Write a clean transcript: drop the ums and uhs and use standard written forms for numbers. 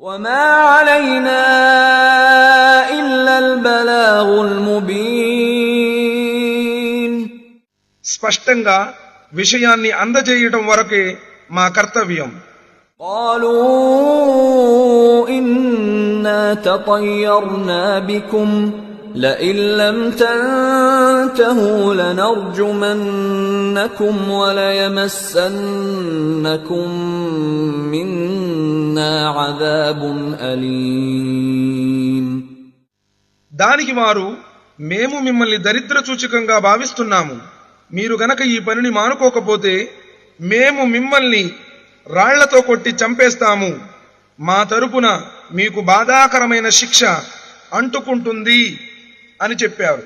وما علينا إلا البلاغ المبين. స్పష్టంగా విషయాన్ని అందజేయడం వరకే మా కర్తవ్యం. قالوا إنا تطيرنا بكم لئن لم تنتهوا لنرجمنكم وليمسنكم منا عذاب أليم. దానికి వారు, మేము మిమ్మల్ని దరిద్ర సూచకంగా భావిస్తున్నాము. మీరు గనక ఈ పనిని మానుకోకపోతే మేము మిమ్మల్ని రాళ్లతో కొట్టి చంపేస్తాము. మా తరపున మీకు బాధాకరమైన శిక్ష అంటుకుంటుంది అని చెప్పారు.